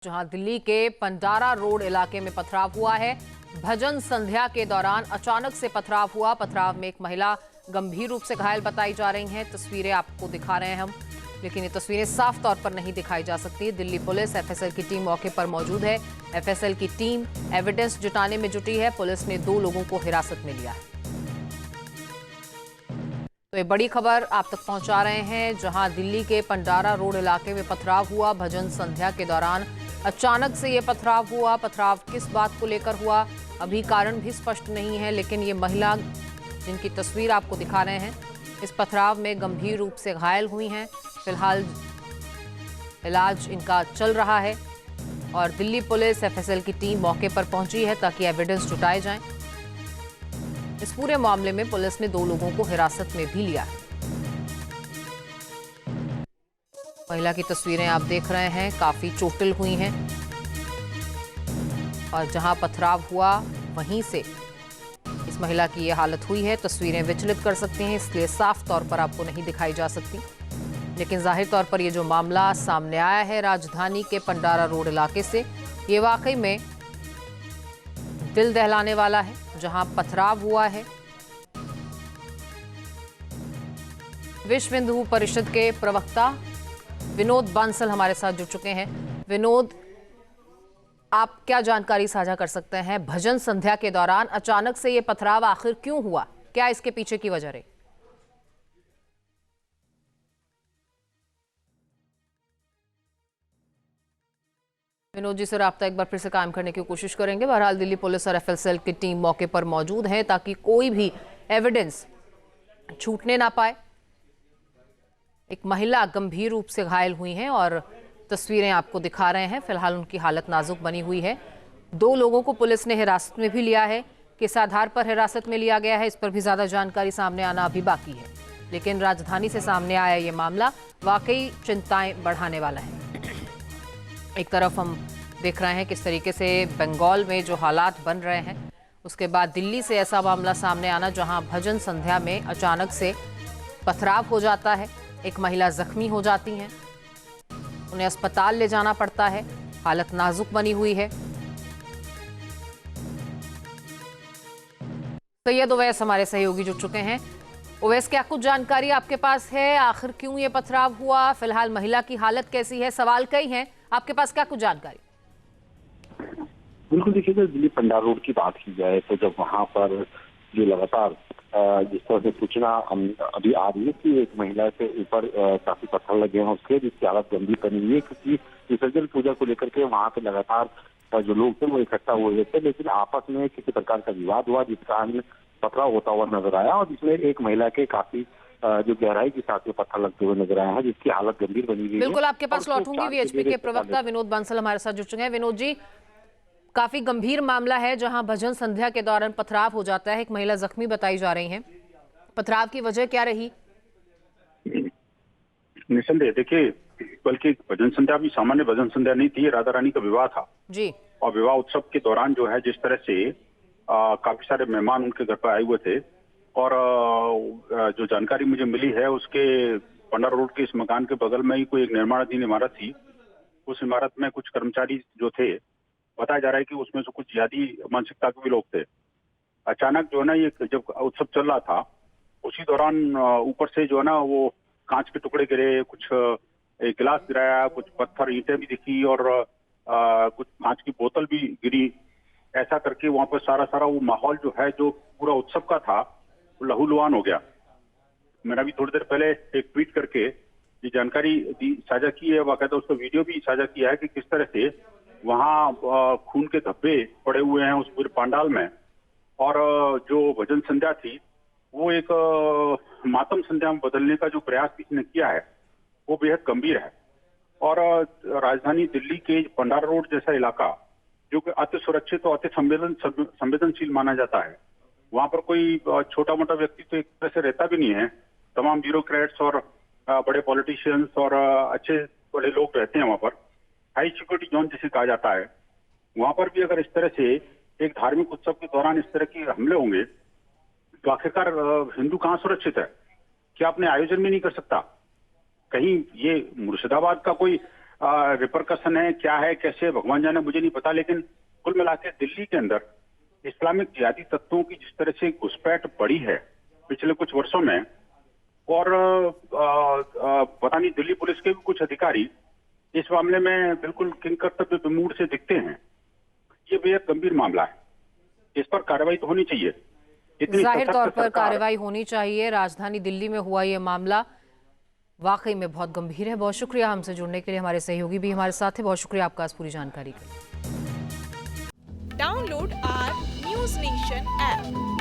जहां दिल्ली के पंडारा रोड इलाके में पथराव हुआ है। भजन संध्या के दौरान अचानक से पथराव हुआ। पथराव में एक महिला गंभीर रूप से घायल बताई जा रही हैं। तस्वीरें आपको दिखा रहे हैं हम, लेकिन ये तस्वीरें साफ तौर पर नहीं दिखाई जा सकती। दिल्ली पुलिस एफएसएल की टीम मौके पर मौजूद है। एफएसएल की टीम एविडेंस जुटाने में जुटी है। पुलिस ने 2 लोगों को हिरासत में लिया है। तो ये बड़ी खबर आप तक पहुंचा रहे हैं, जहां दिल्ली के पंडारा रोड इलाके में पथराव हुआ। भजन संध्या के दौरान अचानक से ये पथराव हुआ। पथराव किस बात को लेकर हुआ अभी कारण भी स्पष्ट नहीं है, लेकिन ये महिला जिनकी तस्वीर आपको दिखा रहे हैं इस पथराव में गंभीर रूप से घायल हुई हैं। फिलहाल इलाज इनका चल रहा है और दिल्ली पुलिस एफएसएल की टीम मौके पर पहुंची है ताकि एविडेंस जुटाए जाएं। इस पूरे मामले में पुलिस ने 2 लोगों को हिरासत में भी लिया है। महिला की तस्वीरें आप देख रहे हैं, काफी चोटिल हुई हैं और जहां पथराव हुआ वहीं से इस महिला की ये हालत हुई है। तस्वीरें विचलित कर सकती हैं, इसलिए साफ तौर पर आपको नहीं दिखाई जा सकती, लेकिन जाहिर तौर पर ये जो मामला सामने आया है राजधानी के पंडारा रोड इलाके से, ये वाकई में दिल दहलाने वाला है। जहां पथराव हुआ है, विश्व हिंदू परिषद के प्रवक्ता विनोद बांसल हमारे साथ जुड़ चुके हैं। विनोद, आप क्या जानकारी साझा कर सकते हैं? भजन संध्या के दौरान अचानक से ये पथराव आखिर क्यों हुआ? क्या इसके पीछे की वजह रही? विनोद जी से राब्ता एक बार फिर से कायम करने की कोशिश करेंगे। बहरहाल दिल्ली पुलिस और एफएसएल की टीम मौके पर मौजूद है ताकि कोई भी एविडेंस छूटने ना पाए। एक महिला गंभीर रूप से घायल हुई हैं और तस्वीरें आपको दिखा रहे हैं। फिलहाल उनकी हालत नाजुक बनी हुई है। 2 लोगों को पुलिस ने हिरासत में भी लिया है। किस आधार पर हिरासत में लिया गया है, इस पर भी ज्यादा जानकारी सामने आना अभी बाकी है, लेकिन राजधानी से सामने आया ये मामला वाकई चिंताएं बढ़ाने वाला है। एक तरफ हम देख रहे हैं किस तरीके से बंगाल में जो हालात बन रहे हैं, उसके बाद दिल्ली से ऐसा मामला सामने आना जहां भजन संध्या में अचानक से पथराव हो जाता है, एक महिला जख्मी हो जाती हैं, उन्हें अस्पताल ले जाना पड़ता है, हालत नाजुक बनी हुई है। सैयद उवैस हमारे सहयोगी जुड़ चुके हैं। उवैस, क्या कुछ जानकारी आपके पास है? आखिर क्यों ये पथराव हुआ? फिलहाल महिला की हालत कैसी है? सवाल कई हैं, आपके पास क्या कुछ जानकारी? बिल्कुल, देखिएगा दिल्ली पंडारा रोड की बात की जाए तो जब वहां पर जो लगातार जिस तरह से सूचना अभी आ रही है कि एक महिला के ऊपर काफी पत्थर लगे हैं उसके, जिसकी हालत गंभीर बनी हुई है, क्योंकि विसर्जन पूजा को लेकर के वहां पे लगातार जो लोग थे वो इकट्ठा हुए थे, लेकिन आपस में किसी प्रकार का विवाद हुआ जिस कारण पथराव होता हुआ नजर आया और जिसमें एक महिला के काफी जो गहराई के साथ में पत्थर लगते हुए नजर आया है, जिसकी हालत गंभीर बनी हुई है। बिल्कुल आपके पास लौटूंगी। वीएचपी के प्रवक्ता विनोद बांसल हमारे साथ जुड़ चुके हैं। विनोद जी, काफी गंभीर मामला है जहां भजन संध्या के दौरान पथराव हो जाता है, एक महिला जख्मी बताई जा रही है। पथराव की वजह क्या रही? निसंदेह देखिए, बल्कि भजन संध्या भी सामान्य भजन संध्या नहीं थी, राधा रानी का विवाह था जी। और विवाह उत्सव के दौरान जो है जिस तरह से काफी सारे मेहमान उनके घर पर आए हुए थे और जो जानकारी मुझे मिली है उसके पंडारा रोड के इस मकान के बगल में ही कोई एक निर्माणाधीन इमारत थी। उस इमारत में कुछ कर्मचारी जो थे, बताया जा रहा है कि उसमें से कुछ जिहादी मानसिकता के भी लोग थे। अचानक जो है ना, ये जब उत्सव चल रहा था उसी दौरान ऊपर से जो है ना वो कांच के टुकड़े गिरे, कुछ एक गिलास गिराया, कुछ पत्थर ईंटें भी दिखी और कुछ कांच की बोतल भी गिरी। ऐसा करके वहां पर सारा वो माहौल जो है, जो पूरा उत्सव का था, वो लहूलुहान हो गया। मैंने अभी थोड़ी देर पहले एक ट्वीट करके ये जानकारी साझा की है, बाकायदा उसका वीडियो भी साझा किया है कि किस तरह से वहां खून के धब्बे पड़े हुए हैं उस पूरे पंडाल में और जो भजन संध्या थी वो एक मातम संध्या में बदलने का जो प्रयास किसी ने किया है वो बेहद गंभीर है। और राजधानी दिल्ली के पंडारा रोड जैसा इलाका जो कि अति सुरक्षित और अति संवेदनशील माना जाता है, वहां पर कोई छोटा मोटा व्यक्ति तो एक तरह से रहता भी नहीं है। तमाम ब्यूरोक्रेट्स और बड़े पॉलिटिशियंस और अच्छे बड़े लोग रहते हैं वहां पर। हाई सिक्योरिटी जोन जिसे कहा जाता है, वहां पर भी अगर इस तरह से एक धार्मिक उत्सव के दौरान इस तरह के हमले होंगे तो आखिरकार हिंदू कहाँ सुरक्षित है? क्या अपने आयोजन में नहीं कर सकता? कहीं ये मुर्शिदाबाद का कोई रिपरकशन है, क्या है, कैसे, भगवान जाने, मुझे नहीं पता। लेकिन कुल मिला के दिल्ली के अंदर इस्लामिक जिहादी तत्वों की जिस तरह से घुसपैठ बढ़ी है पिछले कुछ वर्षों में, और पता नहीं दिल्ली पुलिस के भी कुछ अधिकारी इस मामले में बिल्कुल किंग कर्तव्य विमूढ़ से दिखते हैं। ये बेहद गंभीर मामला है, इस पर कार्रवाई तो होनी चाहिए। इतनी जाहिर सशक्त तौर पर सरकार- कार्रवाई होनी चाहिए। राजधानी दिल्ली में हुआ ये मामला वाकई में बहुत गंभीर है। बहुत शुक्रिया हमसे जुड़ने के लिए। हमारे सहयोगी भी हमारे साथ हैं। बहुत शुक्रिया आपका इस पूरी जानकारी के लिए। Download our News Nation app